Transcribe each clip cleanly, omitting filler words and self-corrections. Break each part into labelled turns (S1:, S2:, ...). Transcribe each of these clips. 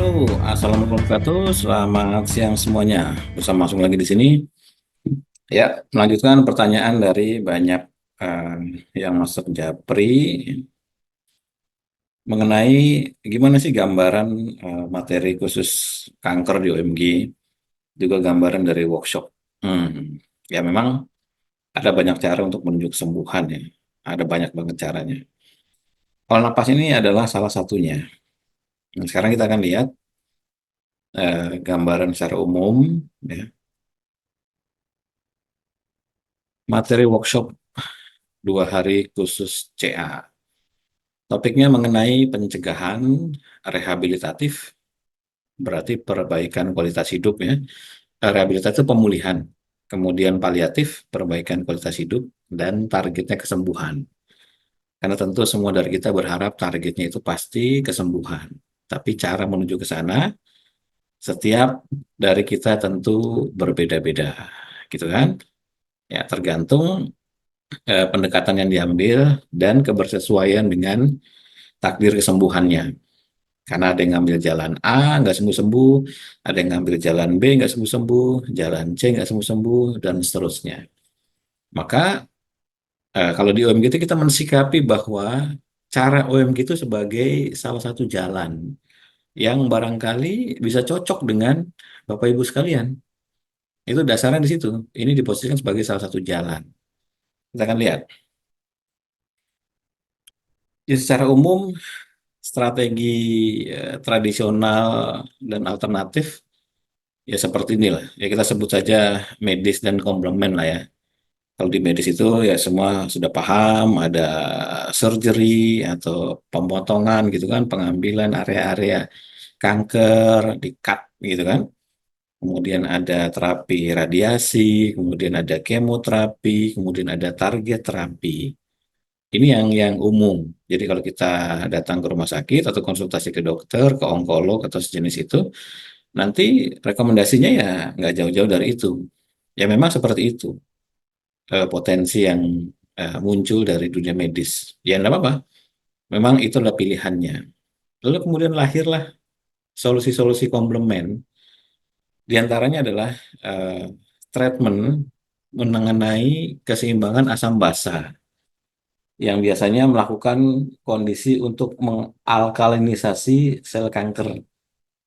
S1: Assalamualaikum warahmatullahi wabarakatuh. Selamat siang semuanya. Bersama langsung lagi di sini. Ya, melanjutkan pertanyaan dari banyak eh, yang masuk Japri mengenai gimana sih gambaran materi khusus kanker di OMG, juga gambaran dari workshop. Ya, memang ada banyak cara untuk menuju kesembuhan ya. Ada banyak banget caranya. Pola napas ini adalah salah satunya. Nah, sekarang kita akan lihat gambaran secara umum ya. Materi workshop 2 hari khusus CA. Topiknya mengenai pencegahan rehabilitatif, berarti perbaikan kualitas hidup ya. Rehabilitatif itu pemulihan. Kemudian paliatif, perbaikan kualitas hidup, dan targetnya kesembuhan. Karena tentu semua dari kita berharap targetnya itu pasti kesembuhan. Tapi cara menuju ke sana, setiap dari kita tentu berbeda-beda. Gitu kan? Ya, tergantung pendekatan yang diambil dan kebersesuaian dengan takdir kesembuhannya. Karena ada yang ngambil jalan A nggak sembuh-sembuh, ada yang ngambil jalan B nggak sembuh-sembuh, jalan C nggak sembuh-sembuh, dan seterusnya. Maka kalau di OMG itu kita mensikapi bahwa cara OMG itu sebagai salah satu jalan yang barangkali bisa cocok dengan Bapak Ibu sekalian. Itu dasarnya di situ. Ini diposisikan sebagai salah satu jalan. Kita akan lihat. Jadi secara umum strategi tradisional dan alternatif ya seperti inilah. Ya kita sebut saja medis dan komplement lah ya. Kalau di medis itu ya semua sudah paham, ada surgery atau pemotongan gitu kan, pengambilan area-area kanker, di-cut gitu kan. Kemudian ada terapi radiasi, kemudian ada kemoterapi, kemudian ada target terapi. Ini yang umum. Jadi kalau kita datang ke rumah sakit atau konsultasi ke dokter, ke onkolog atau sejenis itu, nanti rekomendasinya ya nggak jauh-jauh dari itu. Ya memang seperti itu potensi yang muncul dari dunia medis. Ya nggak apa-apa, memang itu adalah pilihannya. Lalu kemudian lahirlah solusi-solusi komplement. Di antaranya adalah eh, treatment mengenai keseimbangan asam basa yang biasanya melakukan kondisi untuk mengalkalinisasi sel kanker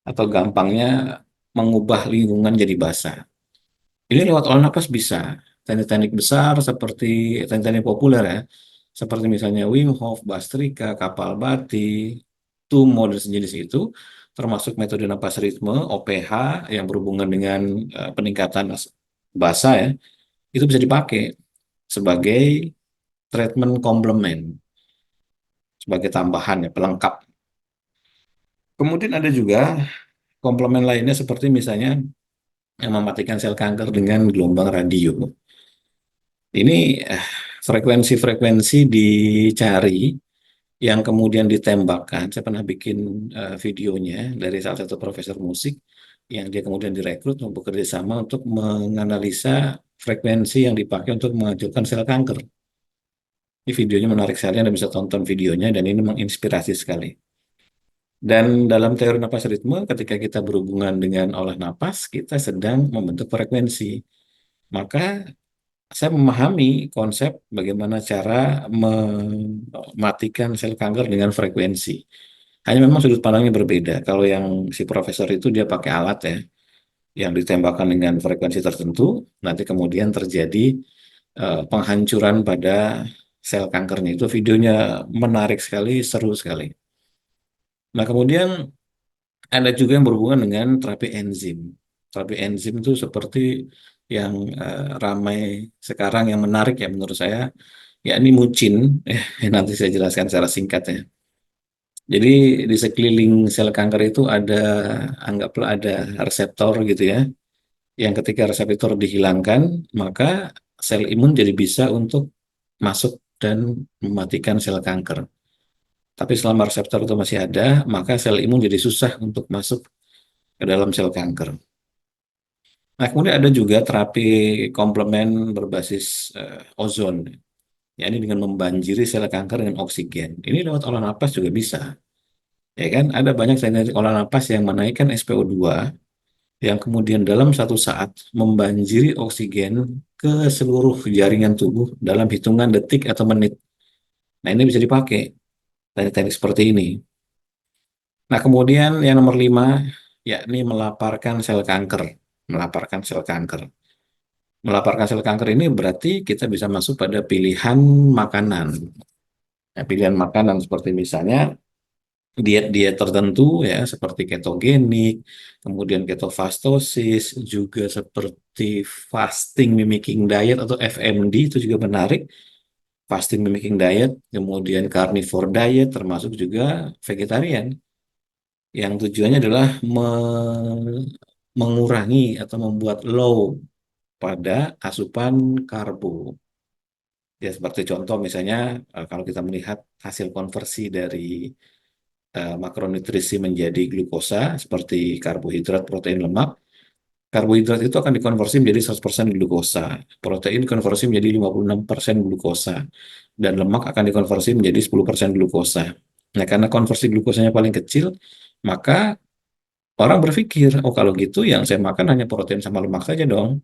S1: atau gampangnya mengubah lingkungan jadi basah. Ini lewat olah napas bisa. Teknik-teknik besar seperti teknik-teknik populer ya, seperti misalnya Wim Hof, Bastrika, Kapalbhati, Tumo dan sejenis itu, termasuk metode napas ritme (OPH) yang berhubungan dengan peningkatan basa ya, itu bisa dipakai sebagai treatment komplement, sebagai tambahan ya, pelengkap. Kemudian ada juga komplement lainnya seperti misalnya yang mematikan sel kanker dengan gelombang radio. Ini frekuensi-frekuensi dicari yang kemudian ditembakkan. Saya pernah bikin videonya dari salah satu profesor musik yang dia kemudian direkrut untuk bekerja sama untuk menganalisa frekuensi yang dipakai untuk menghancurkan sel kanker. Ini videonya menarik sekali, Anda bisa tonton videonya dan ini menginspirasi sekali. Dan dalam teori napas ritme, ketika kita berhubungan dengan olah napas, kita sedang membentuk frekuensi. Maka saya memahami konsep bagaimana cara mematikan sel kanker dengan frekuensi. Hanya memang sudut pandangnya berbeda. Kalau yang si profesor itu dia pakai alat ya, yang ditembakkan dengan frekuensi tertentu, nanti kemudian terjadi penghancuran pada sel kankernya. Itu videonya menarik sekali, seru sekali. Nah, kemudian ada juga yang berhubungan dengan terapi enzim. Terapi enzim itu seperti yang ramai sekarang yang menarik ya menurut saya, ya ini mucin. Nanti saya jelaskan secara singkat ya. Jadi di sekeliling sel kanker itu ada, anggaplah ada reseptor gitu ya, yang ketika reseptor dihilangkan, maka sel imun jadi bisa untuk masuk dan mematikan sel kanker. Tapi selama reseptor itu masih ada, maka sel imun jadi susah untuk masuk ke dalam sel kanker. Nah, kemudian ada juga terapi komplement berbasis ozon. Ya, ini dengan membanjiri sel kanker dengan oksigen. Ini lewat olah napas juga bisa. Ya kan, ada banyak teknik olah napas yang menaikkan SpO2 yang kemudian dalam satu saat membanjiri oksigen ke seluruh jaringan tubuh dalam hitungan detik atau menit. Nah, ini bisa dipakai teknik-teknik seperti ini. Nah, kemudian yang nomor 5, yakni melaparkan sel kanker. Melaparkan sel kanker. Melaparkan sel kanker ini berarti kita bisa masuk pada pilihan makanan. Nah, pilihan makanan seperti misalnya diet-diet tertentu ya, seperti ketogenik, kemudian ketofastosis, juga seperti fasting mimicking diet atau FMD itu juga menarik. Fasting mimicking diet, kemudian carnivore diet, termasuk juga vegetarian, yang tujuannya adalah mengurangi atau membuat low pada asupan karbo. Ya, seperti contoh misalnya kalau kita melihat hasil konversi dari makronutrisi menjadi glukosa seperti karbohidrat, protein, lemak. Karbohidrat itu akan dikonversi menjadi 100% glukosa. Protein konversi menjadi 56% glukosa. Dan lemak akan dikonversi menjadi 10% glukosa. Nah, karena konversi glukosanya paling kecil, maka orang berpikir, oh kalau gitu yang saya makan hanya protein sama lemak saja dong.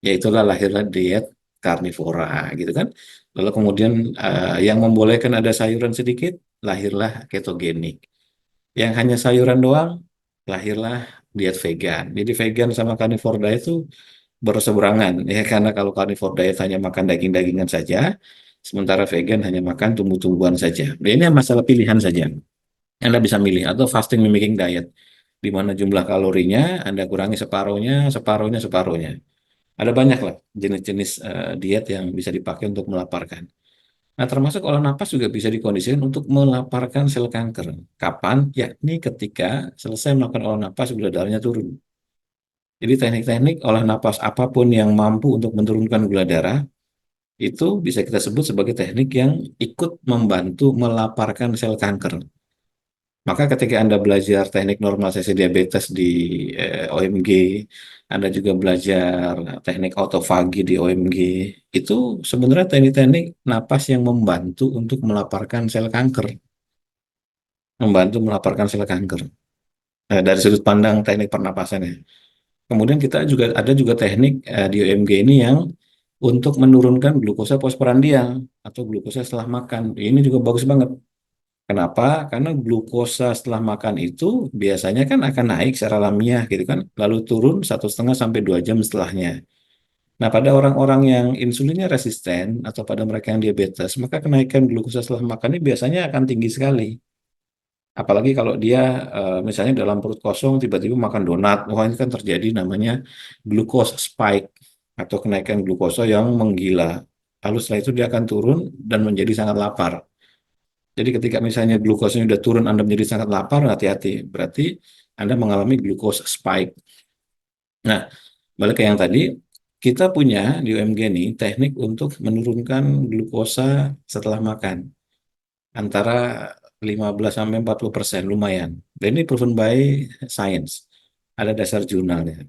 S1: Ya itulah lahirlah diet karnivora gitu kan. Lalu kemudian yang membolehkan ada sayuran sedikit, lahirlah ketogenik. Yang hanya sayuran doang, lahirlah diet vegan. Jadi vegan sama carnivore diet itu berseberangan ya, karena kalau carnivore diet hanya makan daging-dagingan saja, sementara vegan hanya makan tumbuh-tumbuhan saja. Nah, ini masalah pilihan saja. Anda bisa milih atau fasting mimicking diet, di mana jumlah kalorinya Anda kurangi separuhnya, separuhnya, separuhnya. Ada banyak lah jenis-jenis diet yang bisa dipakai untuk melaparkan. Nah, termasuk olah napas juga bisa dikondisikan untuk melaparkan sel kanker. Kapan? Yakni ketika selesai melakukan olah napas, gula darahnya turun. Jadi teknik-teknik olah napas apapun yang mampu untuk menurunkan gula darah, itu bisa kita sebut sebagai teknik yang ikut membantu melaparkan sel kanker. Maka ketika Anda belajar teknik normalisasi diabetes di OMG, Anda juga belajar teknik autofagi di OMG, itu sebenarnya teknik-teknik napas yang membantu untuk melaparkan sel kanker, membantu melaparkan sel kanker. Dari sudut pandang teknik pernapasan ya. Kemudian kita juga ada juga teknik di OMG ini yang untuk menurunkan glukosa postprandial atau glukosa setelah makan. Ini juga bagus banget. Kenapa? Karena glukosa setelah makan itu biasanya kan akan naik secara alamiah gitu kan, lalu turun 1,5 sampai 2 jam setelahnya. Nah, pada orang-orang yang insulinnya resisten atau pada mereka yang diabetes, maka kenaikan glukosa setelah makan ini biasanya akan tinggi sekali. Apalagi kalau dia misalnya dalam perut kosong tiba-tiba makan donat, wah ini kan terjadi namanya glucose spike atau kenaikan glukosa yang menggila. Lalu setelah itu dia akan turun dan menjadi sangat lapar. Jadi ketika misalnya glukosanya udah turun, Anda menjadi sangat lapar, hati-hati. Berarti Anda mengalami glucose spike. Nah, balik ke yang tadi, kita punya di UMG ini teknik untuk menurunkan glukosa setelah makan. Antara 15 sampai 40%, lumayan. Dan ini proven by science. Ada dasar jurnalnya.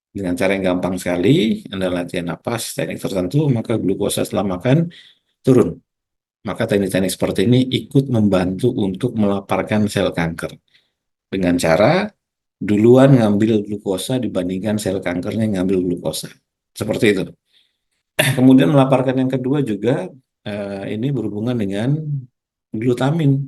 S1: Dengan cara yang gampang sekali, Anda latihan napas, teknik tertentu, maka glukosa setelah makan turun. Maka teknik-teknik seperti ini ikut membantu untuk melaparkan sel kanker. Dengan cara duluan ngambil glukosa dibandingkan sel kankernya ngambil glukosa. Seperti itu. Kemudian melaparkan yang kedua juga ini berhubungan dengan glutamin.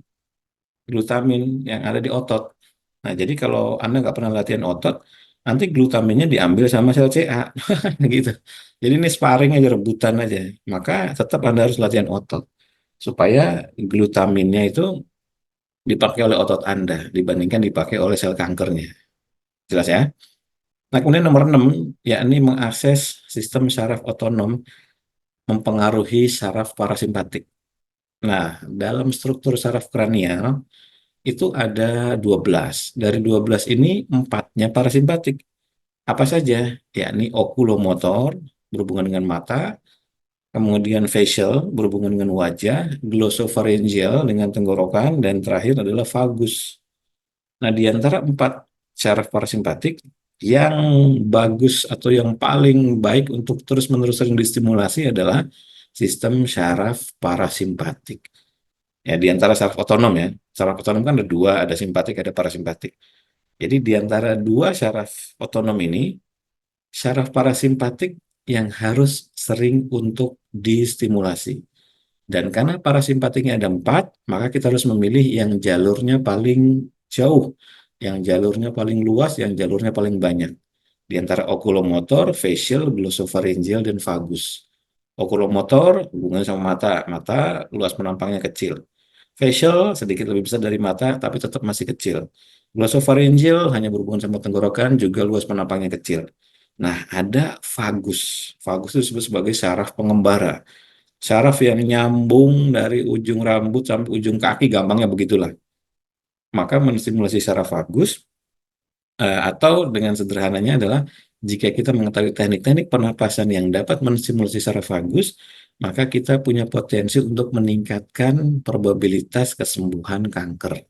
S1: Glutamin yang ada di otot. Nah, jadi kalau Anda nggak pernah latihan otot, nanti glutaminnya diambil sama sel CA. Gitu. Jadi ini sparring aja, rebutan aja. Maka tetap Anda harus latihan otot. Supaya glutaminnya itu dipakai oleh otot Anda dibandingkan dipakai oleh sel kankernya. Jelas ya? Nah, kemudian nomor 6, yakni mengakses sistem syaraf otonom mempengaruhi saraf parasimpatik. Nah, dalam struktur saraf kranial itu ada 12. Dari 12 ini, 4-nya parasimpatik. Apa saja? Yakni okulomotor, berhubungan dengan mata, kemudian facial, berhubungan dengan wajah, glossopharyngeal dengan tenggorokan, dan terakhir adalah vagus. Nah, di antara 4 syaraf parasimpatik, yang bagus atau yang paling baik untuk terus-menerus sering distimulasi adalah sistem syaraf parasimpatik. Ya, di antara syaraf otonom ya. Saraf otonom kan ada dua, ada simpatik, ada parasimpatik. Jadi di antara dua syaraf otonom ini, syaraf parasimpatik yang harus sering untuk distimulasi. Dan karena parasimpatiknya ada empat, maka kita harus memilih yang jalurnya paling jauh, yang jalurnya paling luas, yang jalurnya paling banyak. Di antara okulomotor, facial, glossopharyngeal, dan vagus. Okulomotor hubungannya sama mata, mata luas penampangnya kecil. Facial sedikit lebih besar dari mata, tapi tetap masih kecil. Glossopharyngeal hanya berhubungan sama tenggorokan, juga luas penampangnya kecil. Nah, ada vagus. Vagus itu disebut sebagai saraf pengembara. Saraf yang nyambung dari ujung rambut sampai ujung kaki, gampangnya begitulah. Maka menstimulasi saraf vagus, atau dengan sederhananya adalah jika kita mengetahui teknik-teknik pernapasan yang dapat menstimulasi saraf vagus, maka kita punya potensi untuk meningkatkan probabilitas kesembuhan kanker.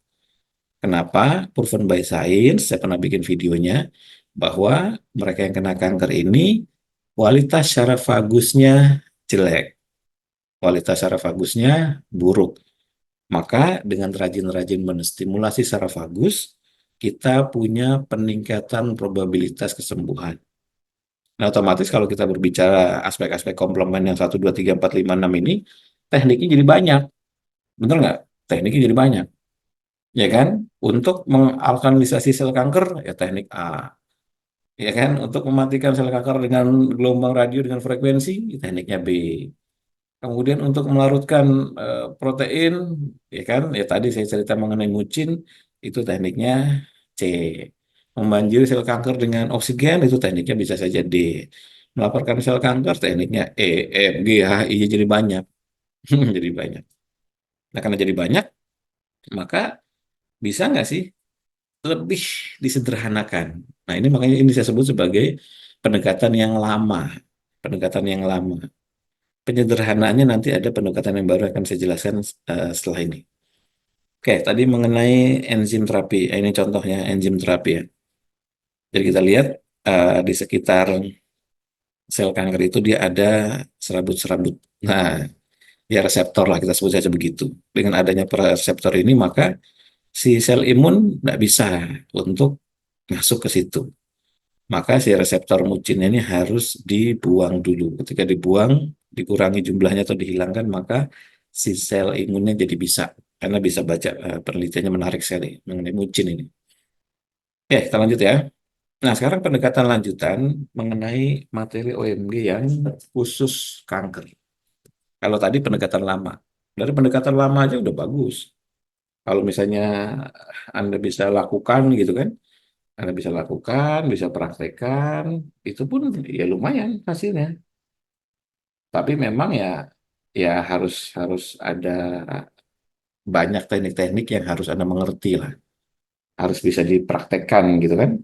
S1: Kenapa? Proven by science, saya pernah bikin videonya, bahwa mereka yang kena kanker ini kualitas saraf vagusnya jelek, kualitas saraf vagusnya buruk. Maka dengan rajin-rajin menstimulasi saraf vagus, kita punya peningkatan probabilitas kesembuhan. Nah, otomatis kalau kita berbicara aspek-aspek komplement yang 1, 2, 3, 4, 5, 6 ini, tekniknya jadi banyak. Bener nggak? Tekniknya jadi banyak. Ya kan? Untuk mengalkalisasi sel kanker, ya teknik A. Ya kan? Untuk mematikan sel kanker dengan gelombang radio dengan frekuensi, ya tekniknya B. Kemudian untuk melarutkan protein, ya kan? Ya tadi saya cerita mengenai mucin, itu tekniknya C. Membanjiri sel kanker dengan oksigen, itu tekniknya bisa saja D. Melaporkan sel kanker, tekniknya E, F, G, H, I, jadi banyak. Jadi banyak. Nah, karena jadi banyak, maka bisa nggak sih lebih disederhanakan? Nah, ini makanya ini saya sebut sebagai pendekatan yang lama. Pendekatan yang lama. Penyederhanaannya nanti ada pendekatan yang baru akan saya jelaskan setelah ini. Oke, tadi mengenai enzim terapi. Ini contohnya enzim terapi ya. Jadi kita lihat di sekitar sel kanker itu dia ada serabut-serabut. Nah, ya reseptor lah kita sebut saja begitu. Dengan adanya reseptor ini maka si sel imun tidak bisa untuk masuk ke situ. Maka si reseptor mucin ini harus dibuang dulu. Ketika dibuang, dikurangi jumlahnya atau dihilangkan, maka si sel imunnya jadi bisa. Karena bisa baca penelitiannya menarik sekali mengenai mucin ini. Oke, kita lanjut ya. Nah, sekarang pendekatan lanjutan mengenai materi OMG yang khusus kanker. Kalau tadi pendekatan lama. Dari pendekatan lama aja udah bagus. Kalau misalnya Anda bisa lakukan gitu kan, Anda bisa lakukan, bisa praktekkan, itu pun ya lumayan hasilnya. Tapi memang ya ya harus harus ada banyak teknik-teknik yang harus Anda mengerti lah. Harus bisa dipraktekkan gitu kan.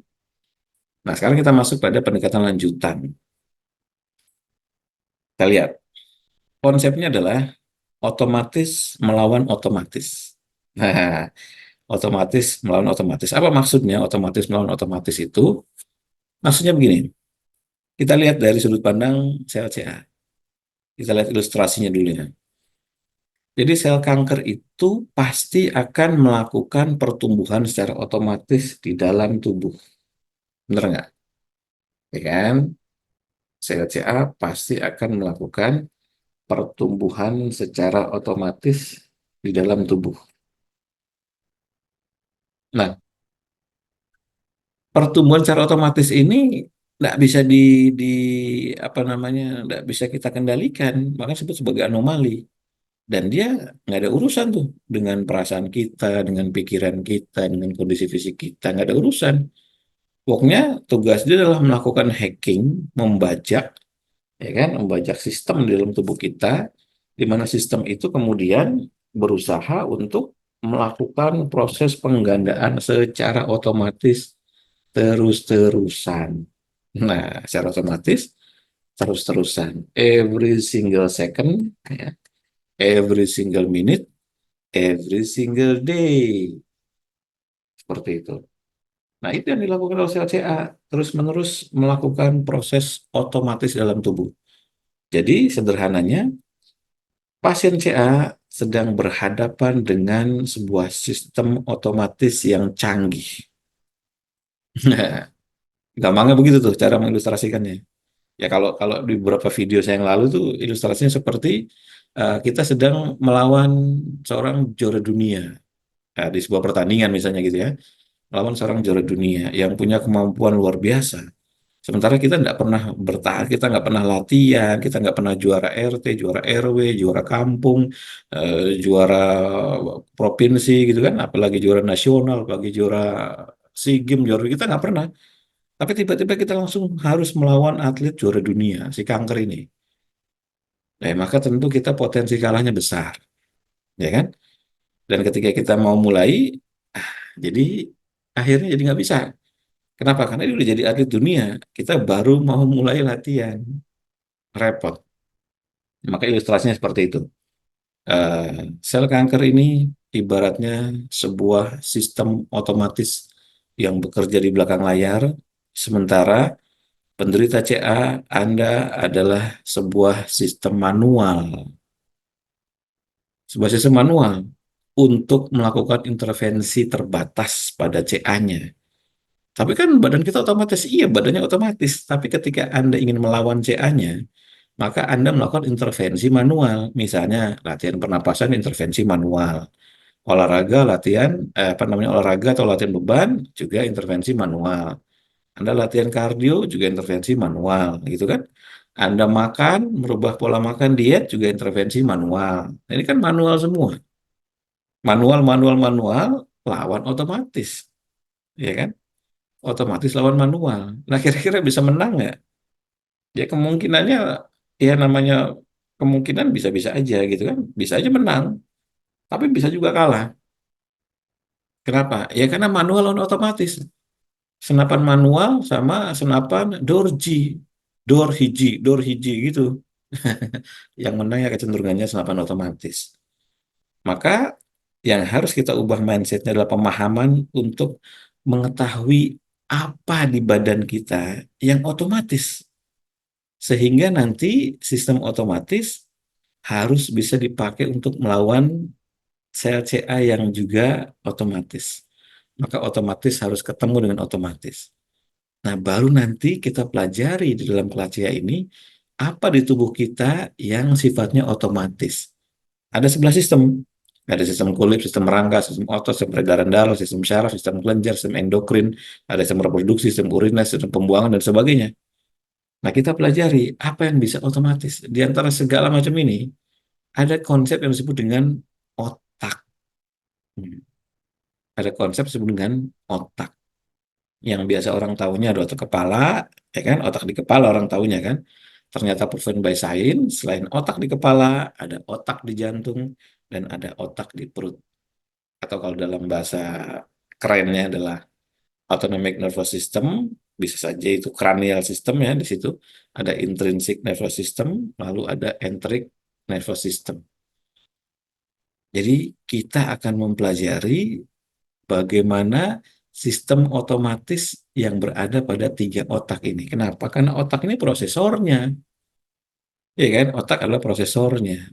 S1: Nah, sekarang kita masuk pada pendekatan lanjutan. Kita lihat. Konsepnya adalah otomatis melawan otomatis. Nah, otomatis melawan otomatis. Apa maksudnya otomatis melawan otomatis itu? Maksudnya begini. Kita lihat dari sudut pandang sel CA. Kita lihat ilustrasinya dulu ya. Jadi sel kanker itu pasti akan melakukan pertumbuhan secara otomatis di dalam tubuh. Benar nggak? Ya kan? Sel CA pasti akan melakukan pertumbuhan secara otomatis di dalam tubuh. Nah, pertumbuhan secara otomatis ini nggak bisa di apa namanya, nggak bisa kita kendalikan, makanya disebut sebagai anomali. Dan dia nggak ada urusan tuh dengan perasaan kita, dengan pikiran kita, dengan kondisi fisik kita, nggak ada urusan. Pokoknya tugas dia adalah melakukan hacking, membajak, ya kan, membajak sistem di dalam tubuh kita, di mana sistem itu kemudian berusaha untuk melakukan proses penggandaan secara otomatis terus-terusan. Nah, secara otomatis terus-terusan. Every single second, ya, every single minute, every single day. Seperti itu. Nah, itu yang dilakukan oleh sel CA. Terus-menerus melakukan proses otomatis dalam tubuh. Jadi, sederhananya, Pasien CA sedang berhadapan dengan sebuah sistem otomatis yang canggih. Gampangnya begitu tuh cara mengilustrasikannya. Ya kalau kalau di beberapa video saya yang lalu tuh ilustrasinya seperti kita sedang melawan seorang juara dunia. Di sebuah pertandingan misalnya gitu ya, melawan seorang juara dunia yang punya kemampuan luar biasa. Sementara kita nggak pernah bertahan, kita nggak pernah latihan, kita nggak pernah juara RT, juara RW, juara kampung, juara provinsi gitu kan, apalagi juara nasional, apalagi juara SEA Games, juara kita nggak pernah. Tapi tiba-tiba kita langsung harus melawan atlet juara dunia, si kanker ini. Nah, maka tentu kita potensi kalahnya besar, ya kan? Dan ketika kita mau mulai, jadi akhirnya jadi nggak bisa. Kenapa? Karena dia udah jadi atlet dunia. Kita baru mau mulai latihan. Repot. Maka ilustrasinya seperti itu. Eh, Sel kanker ini ibaratnya sebuah sistem otomatis yang bekerja di belakang layar, sementara penderita CA Anda adalah sebuah sistem manual. Sebuah sistem manual untuk melakukan intervensi terbatas pada CA-nya. Tapi kan badan kita otomatis, iya badannya otomatis. Tapi ketika Anda ingin melawan CA-nya, maka Anda melakukan intervensi manual. Misalnya latihan pernapasan, intervensi manual. Olahraga, latihan, apa namanya olahraga atau latihan beban, juga intervensi manual. Anda latihan kardio, juga intervensi manual, gitu kan? Anda makan, merubah pola makan, diet, juga intervensi manual. Nah, ini kan manual semua. Manual, manual, manual, lawan otomatis, ya kan? Otomatis lawan manual. Nah, kira-kira bisa menang nggak? Ya kemungkinannya, ya namanya kemungkinan bisa-bisa aja gitu kan. Bisa aja menang, tapi bisa juga kalah. Kenapa? Ya karena manual lawan otomatis. Senapan manual sama senapan door hiji gitu. Yang menang ya kecenderungannya senapan otomatis. Maka yang harus kita ubah mindsetnya adalah pemahaman untuk mengetahui apa di badan kita yang otomatis. Sehingga nanti sistem otomatis harus bisa dipakai untuk melawan sel CA yang juga otomatis. Maka otomatis harus ketemu dengan otomatis. Nah, baru nanti kita pelajari di dalam kelas CA ini apa di tubuh kita yang sifatnya otomatis. Ada 11 sistem. Ada sistem kulit, sistem rangka, sistem otot, sistem peredaran darah, sistem syaraf, sistem kelenjar, sistem endokrin, ada sistem reproduksi, sistem urinasi, sistem pembuangan, dan sebagainya. Nah, kita pelajari apa yang bisa otomatis. Di antara segala macam ini, ada konsep yang disebut dengan otak. Hmm. Ada konsep disebut dengan otak. Yang biasa orang tahunya ada otak kepala, ya kan? Otak di kepala orang tahunya kan. Ternyata proven by science, selain otak di kepala, ada otak di jantung, dan ada otak di perut. Atau kalau dalam bahasa kerennya adalah autonomic nervous system, bisa saja itu cranial system ya di situ. Ada intrinsic nervous system, lalu ada enteric nervous system. Jadi kita akan mempelajari bagaimana sistem otomatis yang berada pada tiga otak ini. Kenapa? Karena otak ini prosesornya, ya kan? Otak adalah prosesornya.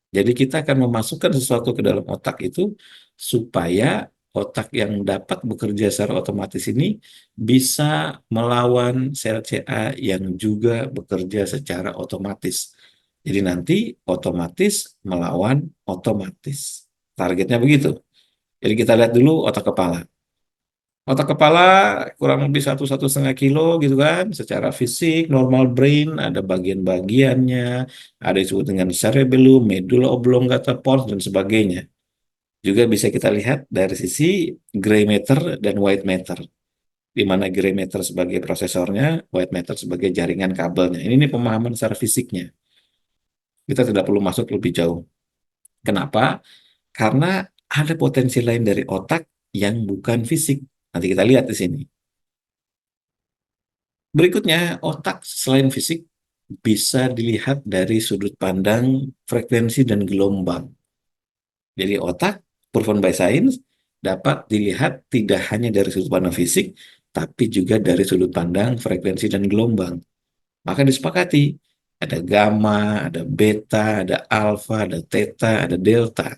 S1: Jadi kita akan memasukkan sesuatu ke dalam otak itu supaya otak yang dapat bekerja secara otomatis ini bisa melawan sel CA yang juga bekerja secara otomatis. Jadi nanti otomatis melawan otomatis. Targetnya begitu. Jadi kita lihat dulu otak kepala. Otak kepala kurang lebih 1,5 kilo gitu kan, secara fisik, normal brain, ada bagian-bagiannya, ada disebut dengan cerebellum, medulla oblongata, pons, dan sebagainya. Juga bisa kita lihat dari sisi gray matter dan white matter, di mana gray matter sebagai prosesornya, white matter sebagai jaringan kabelnya. Ini pemahaman secara fisiknya. Kita tidak perlu masuk lebih jauh. Kenapa? Karena ada potensi lain dari otak yang bukan fisik. Nanti kita lihat di sini. Berikutnya, otak selain fisik bisa dilihat dari sudut pandang frekuensi dan gelombang. Jadi otak, proven by science, dapat dilihat tidak hanya dari sudut pandang fisik, tapi juga dari sudut pandang frekuensi dan gelombang. Maka disepakati, Ada gamma, ada beta, ada alfa, ada theta, ada delta.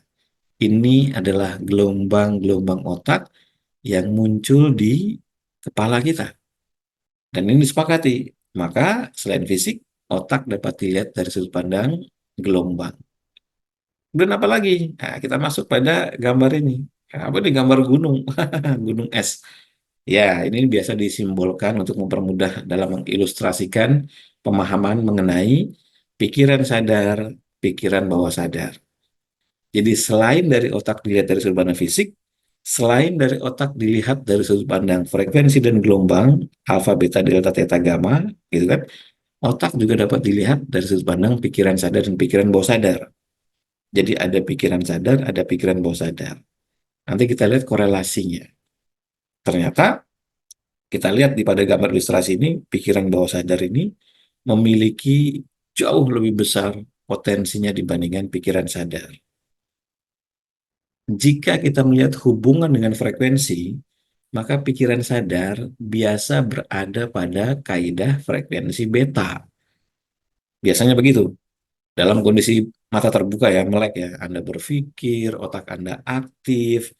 S1: Ini adalah gelombang-gelombang otak yang muncul di kepala kita. Dan ini disepakati. Maka selain fisik, otak dapat dilihat dari sudut pandang gelombang. Dan apa lagi? Nah, kita masuk pada gambar ini. Nah, apa ini gambar gunung? Gunung es. Ya, ini biasa disimbolkan untuk mempermudah dalam mengilustrasikan pemahaman mengenai pikiran sadar, pikiran bawah sadar. Jadi selain dari otak dilihat dari sudut pandang fisik, selain dari otak dilihat dari sudut pandang frekuensi dan gelombang, alfa, beta, delta, theta, gamma, gitu kan, otak juga dapat dilihat dari sudut pandang pikiran sadar dan pikiran bawah sadar. Jadi ada pikiran sadar, ada pikiran bawah sadar. Nanti kita lihat korelasinya. Ternyata kita lihat di pada gambar ilustrasi ini, pikiran bawah sadar ini memiliki jauh lebih besar potensinya dibandingkan pikiran sadar. Jika kita melihat hubungan dengan frekuensi, maka pikiran sadar biasa berada pada kaidah frekuensi beta. Biasanya begitu. Dalam kondisi mata terbuka ya, melek ya, Anda berpikir, otak Anda aktif,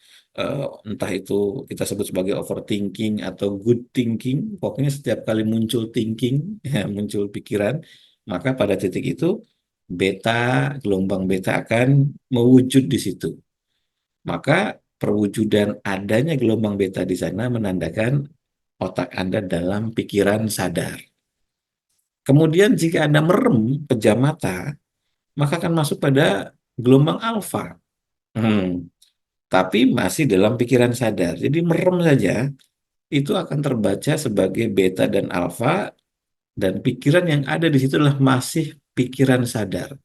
S1: entah itu kita sebut sebagai overthinking atau good thinking, pokoknya setiap kali muncul thinking, ya, muncul pikiran, maka pada titik itu beta, gelombang beta akan mewujud di situ. Maka perwujudan adanya gelombang beta di sana menandakan otak Anda dalam pikiran sadar. Kemudian jika Anda merem, pejam mata, maka akan masuk pada gelombang alfa. Hmm, tapi masih dalam pikiran sadar. Jadi merem saja itu akan terbaca sebagai beta dan alfa dan pikiran yang ada di situ adalah masih pikiran sadar.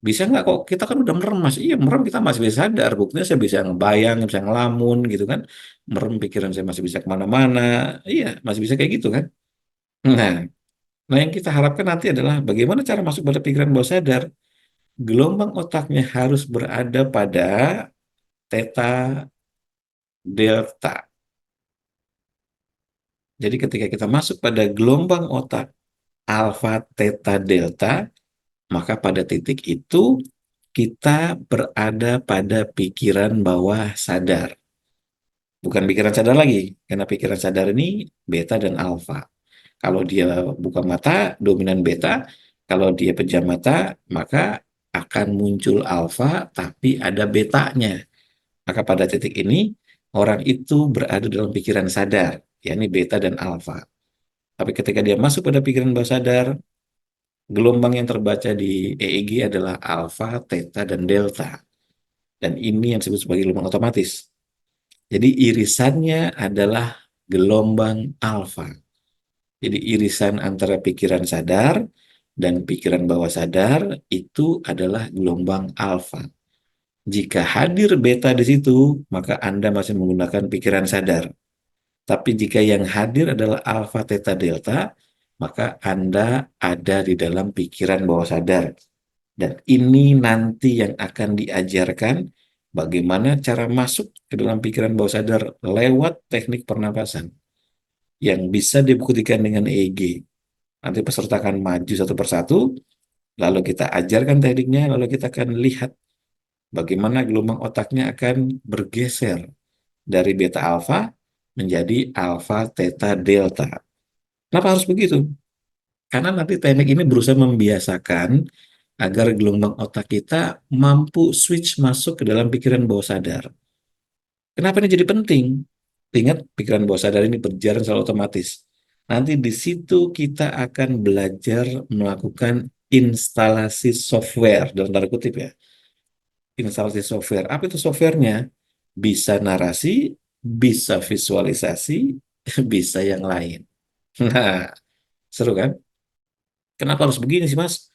S1: Bisa nggak kok kita kan udah merem mas? Iya merem kita masih bisa sadar. Buktinya saya bisa ngebayang, bisa ngelamun gitu kan. Merem pikiran saya masih bisa kemana-mana. Iya masih bisa kayak gitu kan. Nah, nah yang kita harapkan nanti adalah bagaimana cara masuk pada pikiran bawah sadar. Gelombang otaknya harus berada pada theta delta. Jadi ketika kita masuk pada gelombang otak alfa, theta, delta, maka pada titik itu kita berada pada pikiran bawah sadar. Bukan pikiran sadar lagi, karena pikiran sadar ini beta dan alfa. Kalau dia buka mata, dominan beta. Kalau dia pejam mata, maka akan muncul alfa, tapi ada betanya. Maka pada titik ini, orang itu berada dalam pikiran sadar, yakni beta dan alfa. Tapi ketika dia masuk pada pikiran bawah sadar, gelombang yang terbaca di EEG adalah alfa, theta, dan delta. Dan ini yang disebut sebagai gelombang otomatis. Jadi irisannya adalah gelombang alfa. Jadi irisan antara pikiran sadar dan pikiran bawah sadar itu adalah gelombang alfa. Jika hadir beta di situ, maka Anda masih menggunakan pikiran sadar. Tapi jika yang hadir adalah alfa, theta, delta, maka Anda ada di dalam pikiran bawah sadar. Dan ini nanti yang akan diajarkan bagaimana cara masuk ke dalam pikiran bawah sadar lewat teknik pernapasan yang bisa dibuktikan dengan EEG. Nanti peserta akan maju satu persatu, lalu kita ajarkan tekniknya, lalu kita akan lihat bagaimana gelombang otaknya akan bergeser dari beta alfa menjadi alfa, theta, delta. Kenapa harus begitu? Karena nanti teknik ini berusaha membiasakan agar gelombang otak kita mampu switch masuk ke dalam pikiran bawah sadar. Kenapa ini jadi penting? Ingat, pikiran bawah sadar ini berjalan secara otomatis. Nanti di situ kita akan belajar melakukan instalasi software, dalam tanda kutip ya. Instalasi software. Apa itu softwarenya? Bisa narasi, bisa visualisasi, bisa yang lain. Nah, seru kan? Kenapa harus begini sih, Mas?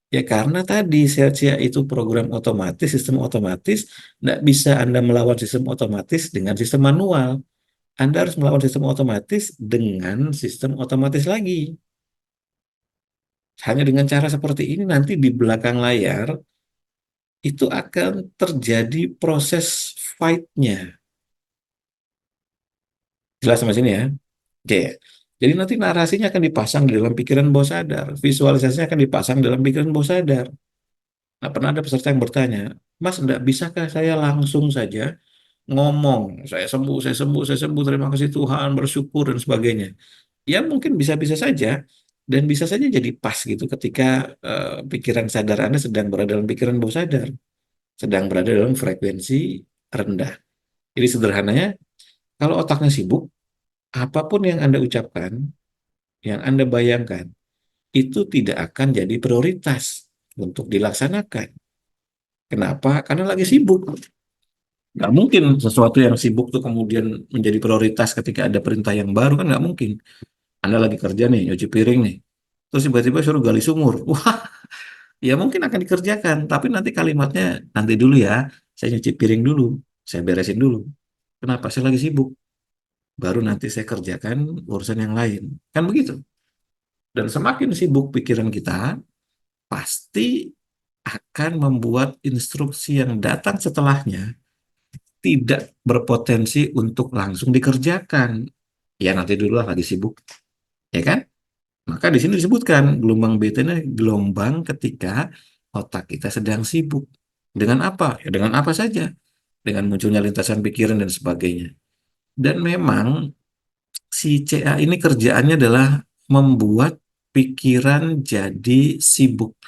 S1: Ya karena tadi Celsia itu program otomatis, sistem otomatis, nggak bisa Anda melawan sistem otomatis dengan sistem manual. Anda harus melawan sistem otomatis dengan sistem otomatis lagi. Hanya dengan cara seperti ini nanti di belakang layar itu akan terjadi proses fight-nya. Jelas sama sini ya? Oke. Jadi nanti narasinya akan dipasang di dalam pikiran bawah sadar, visualisasinya akan dipasang dalam pikiran bawah sadar. Nah, pernah ada peserta yang bertanya, Mas, enggak bisakah saya langsung saja ngomong, saya sembuh, saya sembuh, terima kasih Tuhan, bersyukur dan sebagainya. Ya mungkin bisa-bisa saja dan bisa saja jadi pas gitu ketika pikiran sadar Anda sedang berada dalam pikiran bawah sadar, sedang berada dalam frekuensi rendah. Jadi sederhananya, kalau otaknya sibuk, apapun yang Anda ucapkan, yang Anda bayangkan, itu tidak akan jadi prioritas untuk dilaksanakan. Kenapa? Karena lagi sibuk. Nggak mungkin sesuatu yang sibuk tuh kemudian menjadi prioritas ketika ada perintah yang baru, kan nggak mungkin. Anda lagi kerja nih, nyuci piring nih, terus tiba-tiba suruh gali sumur. Wah, ya mungkin akan dikerjakan, tapi nanti kalimatnya, nanti dulu ya, saya nyuci piring dulu, saya beresin dulu. Kenapa? Saya lagi sibuk. Baru nanti saya kerjakan urusan yang lain. Kan begitu. Dan semakin sibuk pikiran kita, pasti akan membuat instruksi yang datang setelahnya tidak berpotensi untuk langsung dikerjakan. Ya nanti dulu lah lagi sibuk, ya kan? Maka di sini disebutkan gelombang beta ini gelombang ketika otak kita sedang sibuk. Dengan apa? Ya dengan apa saja. Dengan munculnya lintasan pikiran dan sebagainya. Dan memang si CA ini kerjaannya adalah membuat pikiran jadi sibuk,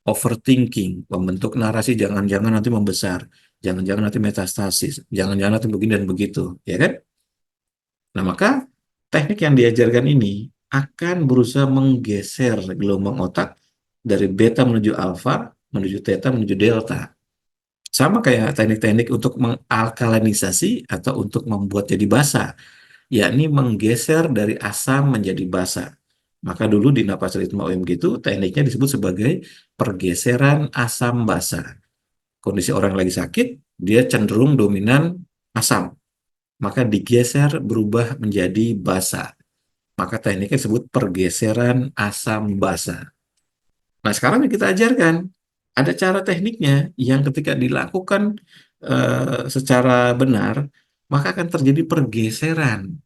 S1: overthinking, membentuk narasi jangan-jangan nanti membesar, jangan-jangan nanti metastasis, jangan-jangan nanti begini dan begitu, ya kan? Nah, maka teknik yang diajarkan ini akan berusaha menggeser gelombang otak dari beta menuju alfa, menuju theta, menuju delta. Sama kayak teknik-teknik untuk mengalkalinisasi atau untuk membuat jadi basa, yakni menggeser dari asam menjadi basa. Maka dulu di napas ritme OMG itu tekniknya disebut sebagai pergeseran asam basa. Kondisi orang lagi sakit, dia cenderung dominan asam, maka digeser berubah menjadi basa. Maka tekniknya disebut pergeseran asam basa. Nah, sekarang yang kita ajarkan, ada cara tekniknya yang ketika dilakukan secara benar, maka akan terjadi pergeseran.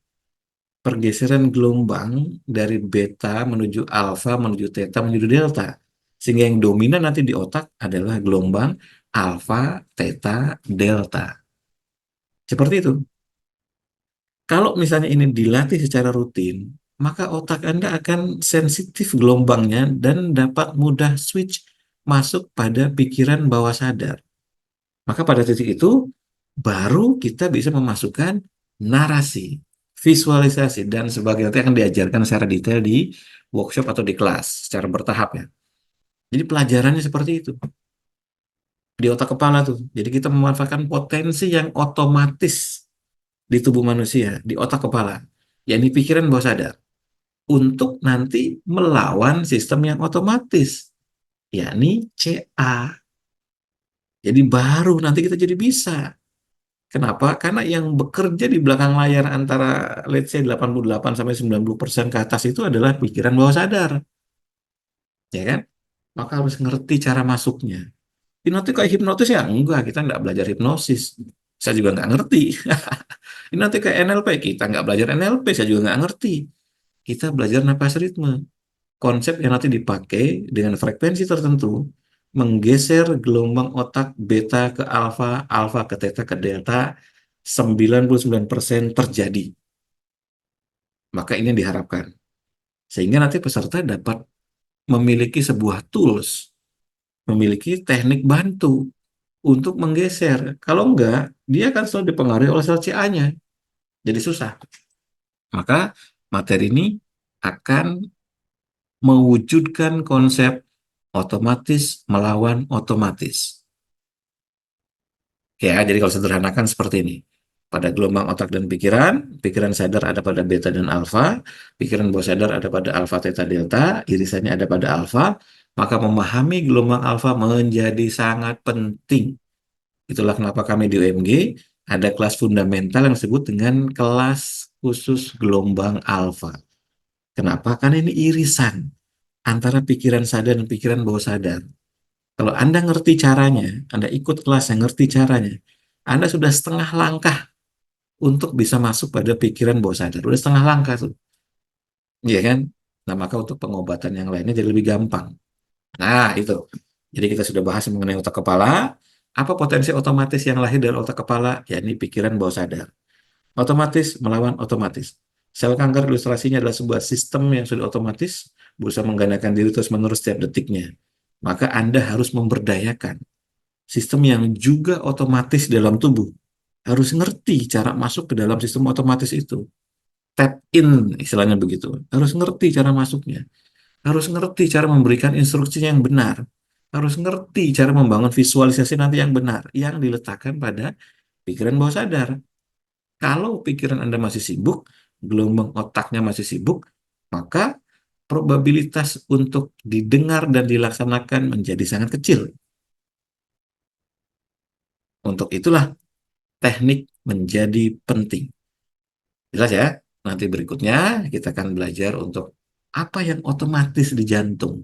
S1: Pergeseran gelombang dari beta menuju alfa, menuju theta, menuju delta. Sehingga yang dominan nanti di otak adalah gelombang alfa, theta, delta. Seperti itu. Kalau misalnya ini dilatih secara rutin, maka otak Anda akan sensitif gelombangnya dan dapat mudah switch masuk pada pikiran bawah sadar. Maka pada titik itu, baru kita bisa memasukkan narasi, visualisasi, dan sebagainya. Nanti akan diajarkan secara detail di workshop atau di kelas, secara bertahap ya. Jadi pelajarannya seperti itu, di otak kepala tuh. Jadi kita memanfaatkan potensi yang otomatis di tubuh manusia, di otak kepala, yakni pikiran bawah sadar, untuk nanti melawan sistem yang otomatis, yakni CA. Jadi baru nanti kita jadi bisa. Kenapa? Karena yang bekerja di belakang layar antara let's say 88 sampai 90% ke atas itu adalah pikiran bawah sadar, ya kan? Maka harus ngerti cara masuknya. Hipnotis kayak hipnotis ya? Enggak, kita nggak belajar hipnosis. Saya juga nggak ngerti. Ini nanti kayak NLP, kita nggak belajar NLP, saya juga nggak ngerti. Kita belajar napas ritme. Konsep yang nanti dipakai dengan frekuensi tertentu, menggeser gelombang otak beta ke alfa, alfa ke theta ke delta, 99% terjadi. Maka ini yang diharapkan. Sehingga nanti peserta dapat memiliki sebuah tools, memiliki teknik bantu untuk menggeser. Kalau enggak, dia akan selalu dipengaruhi oleh sel CA-nya. Jadi susah. Maka materi ini akan mewujudkan konsep otomatis melawan otomatis. Ya, jadi kalau sederhanakan seperti ini. Pada gelombang otak dan pikiran, pikiran sadar ada pada beta dan alfa, pikiran bawah sadar ada pada alfa, theta, delta, irisannya ada pada alfa, maka memahami gelombang alfa menjadi sangat penting. Itulah kenapa kami di UMG ada kelas fundamental yang disebut dengan kelas khusus gelombang alfa. Kenapa? Karena ini irisan antara pikiran sadar dan pikiran bawah sadar. Kalau Anda ngerti caranya, Anda ikut kelas yang ngerti caranya, Anda sudah setengah langkah untuk bisa masuk pada pikiran bawah sadar. Sudah setengah langkah tuh. Iya kan? Nah, maka untuk pengobatan yang lainnya jadi lebih gampang. Nah, itu. Jadi kita sudah bahas mengenai otak kepala. Apa potensi otomatis yang lahir dari otak kepala? Ya, ini pikiran bawah sadar. Otomatis melawan otomatis. Sel kanker ilustrasinya adalah sebuah sistem yang sudah otomatis berusaha menggandakan diri terus-menerus setiap detiknya. Maka Anda harus memberdayakan sistem yang juga otomatis dalam tubuh. Harus ngerti cara masuk ke dalam sistem otomatis itu. Tap in, istilahnya begitu. Harus ngerti cara masuknya. Harus ngerti cara memberikan instruksi yang benar. Harus ngerti cara membangun visualisasi nanti yang benar. Yang diletakkan pada pikiran bawah sadar. Kalau pikiran Anda masih sibuk, gelombang otaknya masih sibuk, maka probabilitas untuk didengar dan dilaksanakan menjadi sangat kecil. Untuk itulah teknik menjadi penting. Jelas ya? Nanti berikutnya kita akan belajar untuk apa yang otomatis di jantung.